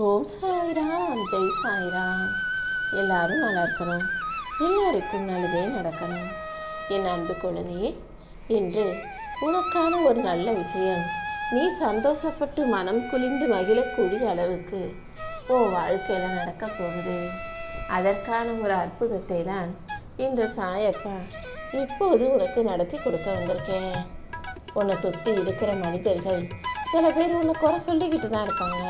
ஓம் சாய்ராம், ஜெய் சாய்ராம். எல்லாரும் நல்லா இருக்கணும், எல்லாருக்கும் நல்லதே நடக்கணும். என் அன்பு குழந்தையே, இன்று உனக்கான ஒரு நல்ல விஷயம். நீ சந்தோஷப்பட்டு மனம் குளிந்து மகிழக்கூடிய அளவுக்கு உன் வாழ்க்கையில் நடக்க போகுது. அதற்கான ஒரு அற்புதத்தை தான் இந்த சாயப்பா இப்போது உனக்கு நடத்தி கொடுக்க வந்திருக்கேன். உன்னை சுற்றி இருக்கிற மனிதர்கள் சில பேர் உன்னை குறை சொல்லிக்கிட்டு தான் இருப்பாங்க.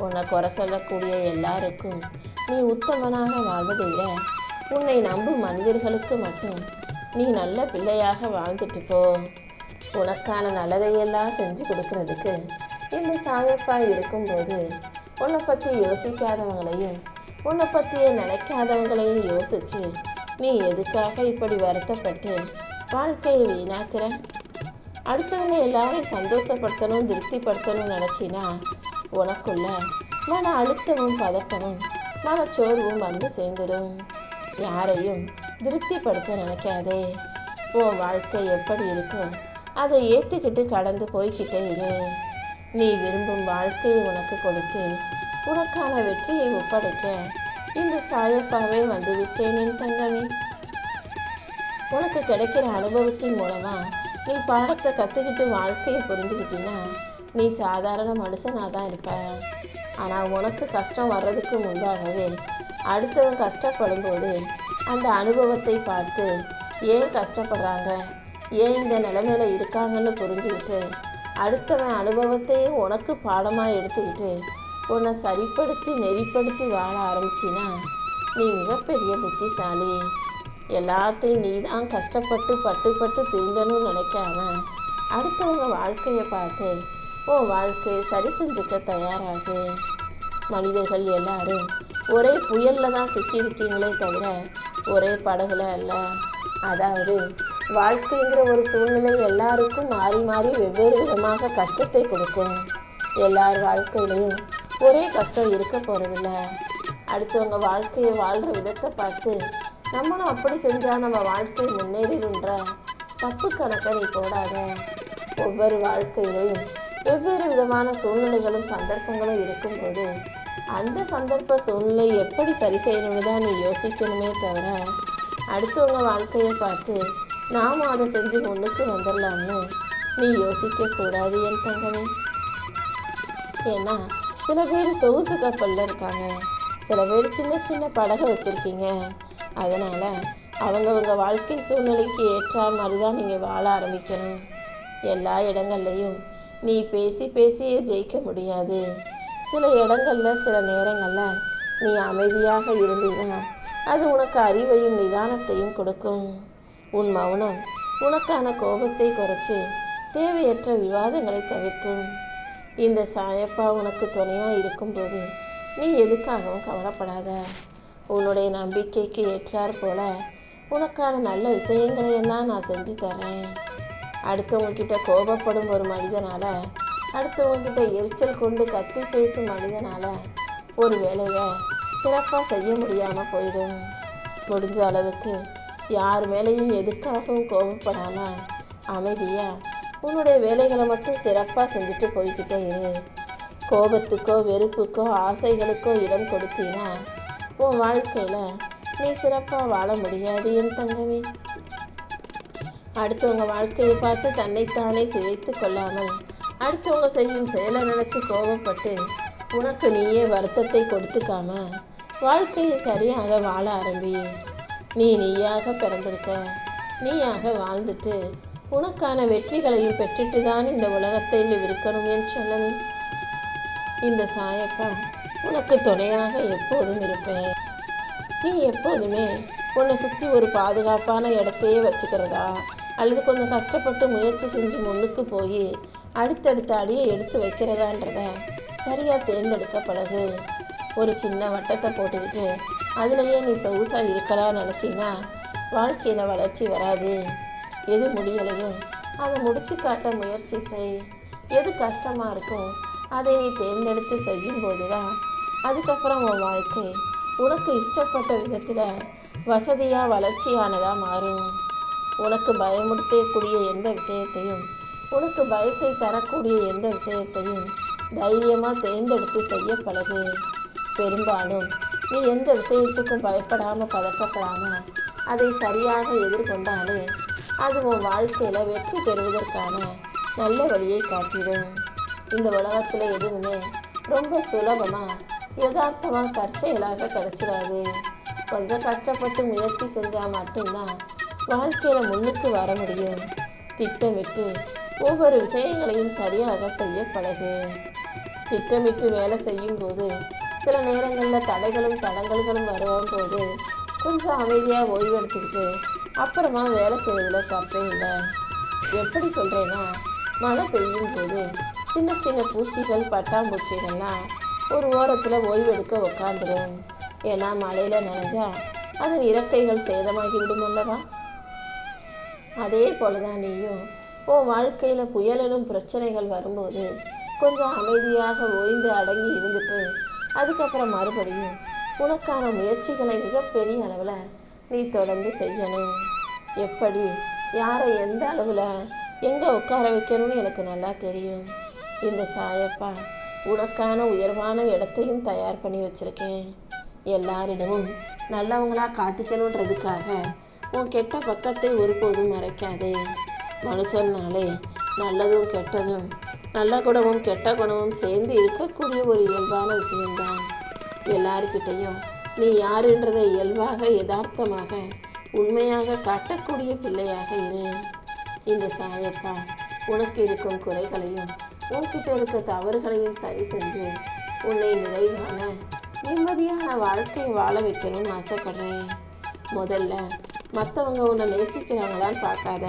உன்னை குறை சொல்லக்கூடிய எல்லாருக்கும் நீ உத்தமனாக வாழ்வதை விட உன்னை நம்பும் மனிதர்களுக்கு மட்டும் நீ நல்ல பிள்ளையாக வாழ்ந்துட்டு போ. உனக்கான நல்லதையெல்லாம் செஞ்சு கொடுக்கறதுக்கு இந்த சாயப்பா இருக்கும்போது உன்னை பற்றி யோசிக்காதவங்களையும் உன்னை பற்றிய நினைக்காதவங்களையும் யோசிச்சு நீ எதுக்காக இப்படி வருத்தப்பட்டு வாழ்க்கையை வீணாக்குற? அடுத்தவங்க எல்லாரையும் சந்தோஷப்படுத்தணும், திருப்திப்படுத்தணும்னு நினச்சினா உனக்குள்ள மன அழுத்தமும் பதட்டமும் மனச்சோர்வும் வந்து சேர்ந்துடும். யாரையும் திருப்திப்படுத்த நினைக்காதே. உன் வாழ்க்கை எப்படி இருக்கோ அதை ஏற்றுக்கிட்டு கடந்து போய்கிட்டே இரு. நீ விரும்பும் வாழ்க்கையை உனக்கு கொடுத்து உனக்கான வெற்றியை ஒப்படைக்க இந்த சாயப்பாவே வந்து விட்டேன் என் தங்கமே. உனக்கு கிடைக்கிற அனுபவத்தின் மூலமா நீ பாடத்தை கற்றுக்கிட்டு வாழ்க்கையை புரிஞ்சுக்கிட்டீன்னா நீ சாதாரண மனுஷனாக தான் இருப்ப. ஆனால் உனக்கு கஷ்டம் வர்றதுக்கு முன்பாகவே அடுத்தவன் கஷ்டப்படும் போது அந்த அனுபவத்தை பார்த்து ஏன் கஷ்டப்படுறாங்க, ஏன் இந்த நிலைமையில இருக்காங்கன்னு புரிஞ்சுக்கிட்டு அடுத்தவன் அனுபவத்தையும் உனக்கு பாடமாக எடுத்துக்கிட்டு உன்னை சரிப்படுத்தி நெறிப்படுத்தி வாழ ஆரம்பிச்சின்னா நீ மிகப்பெரிய புத்திசாலி. எல்லாத்தையும் நீ தான் கஷ்டப்பட்டு பட்டு திருந்தணும்னு நினைக்காம அடுத்தவங்க வாழ்க்கையை பார்த்து உன் வாழ்க்கையை சரி செஞ்சுக்க தயாராகு. மனிதர்கள் எல்லாரும் ஒரே புயலில் தான் சிக்கியிருக்கீங்களே தவிர ஒரே படகுல அல்ல. அதாவது வாழ்க்கைங்கிற ஒரு சூழ்நிலை எல்லாருக்கும் மாறி மாறி வெவ்வேறு விதமாக கஷ்டத்தை கொடுக்கும். எல்லார் வாழ்க்கையிலையும் ஒரே கஷ்டம் இருக்க போகிறதில்ல. அடுத்தவங்க வாழ்க்கையை வாழ்கிற விதத்தை பார்த்து நம்மளும் அப்படி செஞ்சால் நம்ம வாழ்க்கை முன்னேறிடுன்ற தப்பு கணக்கை நீ போடாத. ஒவ்வொரு வாழ்க்கையிலையும் வெவ்வேறு விதமான சூழ்நிலைகளும் சந்தர்ப்பங்களும் இருக்கும்போது அந்த சந்தர்ப்ப சூழ்நிலை எப்படி சரி செய்யணும்னு தான் நீ யோசிக்கணுமே தவிர அடுத்தவங்க வாழ்க்கையை பார்த்து நாம அதை செஞ்சு முன்னுக்கு வந்துடலாம்னு நீ யோசிக்கக்கூடாது என் தங்கமே. ஏன்னா சில பேர் சொகுசு கப்பலில் இருக்காங்க, சில பேர் சின்ன சின்ன படகை வச்சுருக்கீங்க. அதனால் அவங்கவுங்க வாழ்க்கை சூழ்நிலைக்கு ஏற்ற மாதிரி தான் நீங்கள் வாழ ஆரம்பிக்கணும். எல்லா இடங்கள்லையும் நீ பேசியே ஜெயிக்க முடியாது. சில இடங்களில் சில நேரங்களில் நீ அமைதியாக இருந்தீன்னா அது உனக்கு அறிவையும் நிதானத்தையும் கொடுக்கும். உன் மௌனம் உனக்கான கோபத்தை குறைச்சி தேவையற்ற விவாதங்களை தவிர்க்கும். இந்த சாயப்பா உனக்கு துணையாக இருக்கும்போது நீ எதுக்காகவும் கவலைப்படாத. உன்னுடைய நம்பிக்கைக்கு ஏற்றார் போல உனக்கான நல்ல விஷயங்களை எல்லாம் நான் செஞ்சு தர்றேன். அடுத்தவங்கக்கிட்ட கோபப்படும் ஒரு மனிதனால், அடுத்தவங்கக்கிட்ட எரிச்சல் கொண்டு கத்தி பேசும் மனிதனால் ஒரு வேலையை சிறப்பாக செய்ய முடியாமல் போயிடும். முடிஞ்ச அளவுக்கு யார் மேலேயும் எதுக்காகவும் கோபப்படாமல் அமைதியாக உன்னுடைய வேலைகளை மட்டும் சிறப்பாக செஞ்சுட்டு போய்கிட்டே இரு. கோபத்துக்கோ வெறுப்புக்கோ ஆசைகளுக்கோ இடம் கொடுத்தீங்கன்னா உன் வாழ்க்கையில் நீ சிறப்பாக வாழ முடியாது என் தங்கமே. அடுத்தவங்க வாழ்க்கையை பார்த்து தன்னைத்தானே சிதைத்து கொள்ளாமல் அடுத்தவங்க செய்யும் செயலை நினச்சி கோபப்பட்டு உனக்கு நீயே வருத்தத்தை கொடுத்துக்காம வாழ்க்கையை சரியாக வாழ ஆரம்பி. நீயாக பிறந்திருக்க, நீயாக வாழ்ந்துட்டு உனக்கான வெற்றிகளையும் பெற்றுட்டு தான் இந்த உலகத்தில் இருக்கணும் என் செல்லமே. இந்த சாயப்பா உனக்கு துணையாக எப்போதும் இருப்பேன். நீ எப்போதுமே உன்னை சுற்றி ஒரு பாதுகாப்பான இடத்தையே வச்சுக்கிறதா அல்லது கொஞ்சம் கஷ்டப்பட்டு முயற்சி செஞ்சு முன்னுக்கு போய் அடுத்தடுத்த அடியை எடுத்து வைக்கிறதான்றத சரியாக தேர்ந்தெடுக்க பழகு. ஒரு சின்ன வட்டத்தை போட்டுக்கிட்டு அதுலேயே நீ சொகுசாக இருக்கலாம்னு நினச்சின்னா வாழ்க்கையில் வளர்ச்சி வராது. எது முடியலையோ அதை முடிச்சு காட்ட முயற்சி செய். எது கஷ்டமாக இருக்கும் அதை நீ தேர்ந்தெடுத்து செய்யும்போது தான் அதுக்கப்புறம் உன் வாழ்க்கை உனக்கு இஷ்டப்பட்ட விதத்தில் வசதியாக வளர்ச்சியானதாக மாறும். உனக்கு பயமுறுத்தக்கூடிய எந்த விஷயத்தையும், உனக்கு பயத்தை தரக்கூடிய எந்த விஷயத்தையும் தைரியமாக தேர்ந்தெடுத்து செய்ய பழகு. பெரும்பாலும் நீ எந்த விஷயத்துக்கும் பயப்படாமல் பதட்டப்படாமல் அதை சரியாக எதிர்கொண்டாலே அது உன் வாழ்க்கையில் வெற்றி பெறுவதற்கான நல்ல வழியை காட்டிடும். இந்த உலகத்தில் எதுவுமே ரொம்ப சுலபமாக யதார்த்தமாக தற்செயலாக கிடைச்சிடாது. கொஞ்சம் கஷ்டப்பட்டு முயற்சி செஞ்சால் மட்டும்தான் வாழ்க்கையில் முன்னுக்கு வர முடியும். திட்டமிட்டு ஒவ்வொரு விஷயங்களையும் சரியாக செய்ய பழகு. திட்டமிட்டு வேலை செய்யும் போது சில நேரங்களில் தடைகளும் தடங்கல்களும் வரும்போது கொஞ்சம் அமைதியாக ஓய்வு எடுத்துக்கிட்டு அப்புறமா வேலை செய்வதில் தப்பே இல்லை. எப்படி சொல்கிறேன்னா, மழை பெய்யும் போது சின்ன சின்ன பூச்சிகள் பட்டாம்பூச்சிகள்லாம் ஒரு ஓரத்தில் ஓய்வு எடுக்க உக்காந்துடும். ஏன்னா மழையில் நனைஞ்சா அதன் இறக்கைகள் சேதமாகி விடும் அல்லவா? அதே போல தான் நீயும் உன் வாழ்க்கையில் புயலிலும் பிரச்சனைகள் வரும்போது கொஞ்சம் அமைதியாக ஓய்ந்து அடங்கி இருந்துட்டு அதுக்கப்புறம் மறுபடியும் உனக்கான முயற்சிகளை மிகப்பெரிய அளவில் நீ தொடர்ந்து செய்யணும். எப்படி, யாரை எந்த அளவில் எங்கே உட்கார வைக்கணும்னு எனக்கு நல்லா தெரியும். இந்த சாயப்பா உனக்கான உயர்வான இடத்தையும் தயார் பண்ணி வச்சுருக்கேன். எல்லாரிடமும் நல்லவங்களா காட்டிக்கணுன்றதுக்காக உன் கெட்ட பக்கத்தை ஒருபோதும் மறைக்காதே. மனுஷன்னாலே நல்லதும் கெட்டதும், நல்ல குணமும் கெட்ட குணமும் சேர்ந்து இருக்கக்கூடிய ஒரு இயல்பான விஷயம்தான். எல்லார்கிட்டையும் நீ யாருன்றதை இயல்பாக யதார்த்தமாக உண்மையாக காட்டக்கூடிய பிள்ளையாக இரு. இந்த சாயப்பா உனக்கு இருக்கும் குறைகளையும் உன்கிட்ட இருக்க தவறுகளையும் சரி செஞ்சு உன்னை நிறைவான நிம்மதியான வாழ்க்கையை வாழ வைக்கணும்னு ஆசைப்படுறேன். முதல்ல மற்றவங்க உன்னை நேசிக்கிறாங்களான்னு பார்க்காத.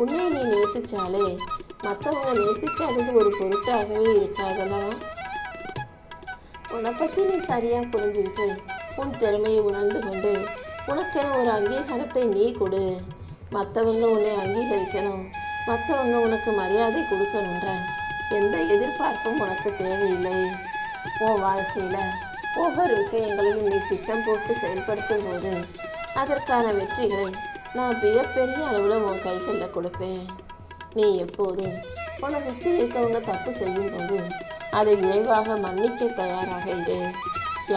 உன்னை நீ நேசிச்சாலே மற்றவங்க நேசிக்காதது ஒரு பொருட்டாகவே இருக்காதல்லவா? உன்னை பற்றி நீ சரியாக புரிஞ்சுக்கிட்டு உன் திறமையை உணர்ந்து கொண்டு உனக்கென ஒரு அங்கீகாரத்தை நீ கொடு. மற்றவங்க உன்னை அங்கீகரிக்கணும், மற்றவங்க உனக்கு மரியாதை கொடுக்கணுன்ற எந்த எதிர்பார்ப்பும் உனக்கு தேவையில்லை. உன் வாழ்க்கையில் ஒவ்வொரு விஷயங்களையும் நீ திட்டம் போட்டு செயல்படுத்தும் போது அதற்கான வெற்றிகளை நான் மிகப்பெரிய அளவில் உன் கைகளில் கொடுப்பேன். நீ எப்போதும் உன்னை சுற்றி இருக்கவங்க தப்பு செய்யும் போது அதை விரைவாக மன்னிக்க தயாராக இரு.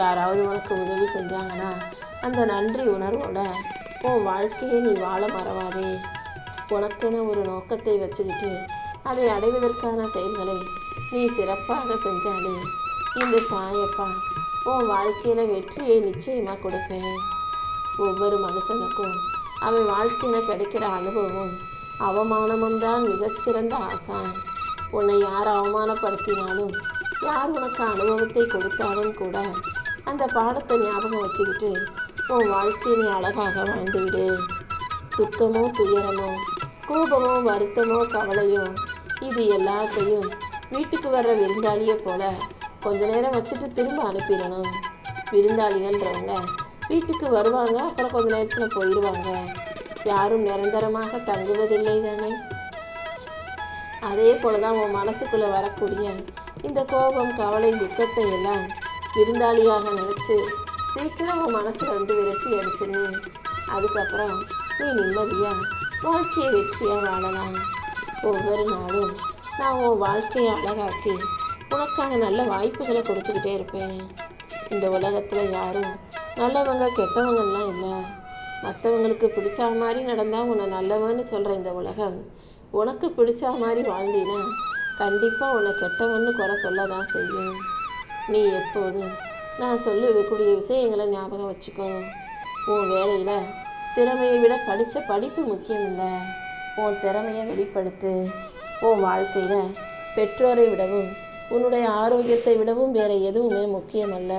யாராவது உனக்கு உதவி செஞ்சாங்கன்னா அந்த நன்றி உணர்வோட உன் வாழ்க்கையை நீ வாழ மறவாதே. உனக்கென ஒரு நோக்கத்தை வச்சுக்கிட்டு அதை அடைவதற்கான செயல்களை நீ சிறப்பாக செஞ்சாலே இந்த சாயப்பா உன் வாழ்க்கையில் வெற்றியை நிச்சயமாக கொடுப்பேன். ஒவ்வொரு மனுஷனுக்கும் அவன் வாழ்க்கையில் கிடைக்கிற அனுபவமும் அவமானமும் தான் மிகச்சிறந்த ஆசான். உன்னை யார் அவமானப்படுத்தினாலும், யார் உனக்கு அனுபவத்தை கொடுத்தாலும் கூட அந்த பாடத்தை ஞாபகம் வச்சுக்கிட்டு உன் வாழ்க்கையை நீ அழகாக வாழ்ந்துவிடு. துக்கமோ துயரமோ கோபமோ வருத்தமோ கவலையோ இது எல்லாத்தையும் வீட்டுக்கு வர்ற விருந்தாளியை போல கொஞ்ச நேரம் வச்சுட்டு திரும்ப அனுப்பிடணும். விருந்தாளிகள்ன்றவங்க வீட்டுக்கு வருவாங்க, அப்புறம் கொஞ்ச நேரத்தில் போயிடுவாங்க. யாரும் நிரந்தரமாக தங்குவதில்லை தானே? அதே போல தான் உன் மனசுக்குள்ளே வரக்கூடிய இந்த கோபம் கவலை துக்கத்தை எல்லாம் விருந்தாளியாக நினச்சி சீக்கிரம் உன் மனசில் வந்து விரட்டி அடிச்சிடு. அதுக்கப்புறம் நீ நிம்மதியாக வாழ்க்கையை வெற்றியாக வாழலாம். ஒவ்வொரு நாளும் நான் உன் வாழ்க்கையை அழகாக்கி உனக்கான நல்ல வாய்ப்புகளை கொடுத்துக்கிட்டே இருப்பேன். இந்த உலகத்தில் யாரும் நல்லவங்க கெட்டவங்கலாம் இல்லை. மற்றவங்களுக்கு பிடிச்ச மாதிரி நடந்தால் உன்னை நல்லவன்னு சொல்கிற இந்த உலகம் உனக்கு பிடிச்ச மாதிரி வாழ்ந்தினா கண்டிப்பாக உன்னை கெட்டவன்னு குறை சொல்ல தான் செய்யும். நீ எப்போதும் நான் சொல்லக்கூடிய விஷயங்களை ஞாபகம் வச்சுக்கோ. உன் வேலையில் திறமையை விட படித்த படிப்பு முக்கியம் இல்லை. உன் திறமையை வெளிப்படுத்து. உன் வாழ்க்கையில் பெற்றோரை விடவும் உன்னுடைய ஆரோக்கியத்தை விடவும் வேறு எதுவுமே முக்கியமல்ல.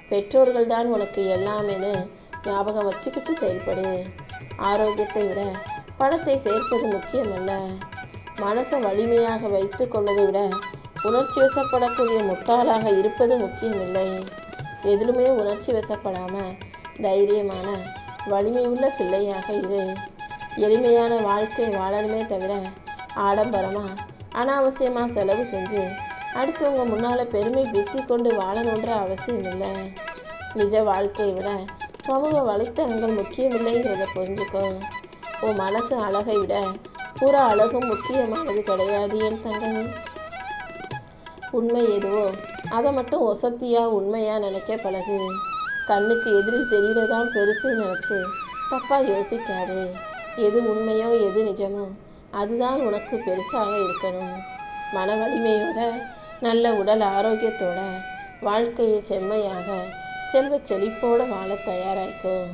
பெற்றோர்கள் தான் உனக்கு எல்லாமேனு ஞாபகம் வச்சுக்கிட்டு செயல்படு. ஆரோக்கியத்தை விட பணத்தை சேர்ப்பது முக்கியமல்ல. மனசை வலிமையாக வைத்து கொள்வதை விட உணர்ச்சி வசப்படக்கூடிய முட்டாளாக இருப்பது முக்கியமில்லை. எதிலுமே உணர்ச்சி வசப்படாமல் தைரியமான வலிமை உள்ள பிள்ளையாக இரு. எளிமையான வாழ்க்கை வாழணுமே தவிர ஆடம்பரமாக அனாவசியமாக செலவு செஞ்சு அடுத்தவங்க முன்னால் பெருமை பித்தி கொண்டு வாழணுன்ற அவசியம் இல்லை. நிஜ வாழ்க்கையை விட சமூக வலைத்தளங்கள் முக்கியமில்லைங்கிறத புரிஞ்சுக்கோ. உன் மனசு அழகை விட புற அழகும் முக்கியமானது கிடையாது என் தங்கமே. உண்மை எதுவோ அதை மட்டும் ஒசத்தியாக உண்மையாக நினைக்க பழகு. கண்ணுக்கு எதிரில் தெரியறதான் பெருசுன்னு நினச்சி தப்பாக யோசிக்காது. எது உண்மையோ எது நிஜமோ அதுதான் உனக்கு பெருசாக இருக்கணும். மன வலிமையோட, நல்ல உடல் ஆரோக்கியத்தோட, வாழ்க்கையை செம்மையாக செல்வ செழிப்போடு வாழ தயாராயிக்கோ.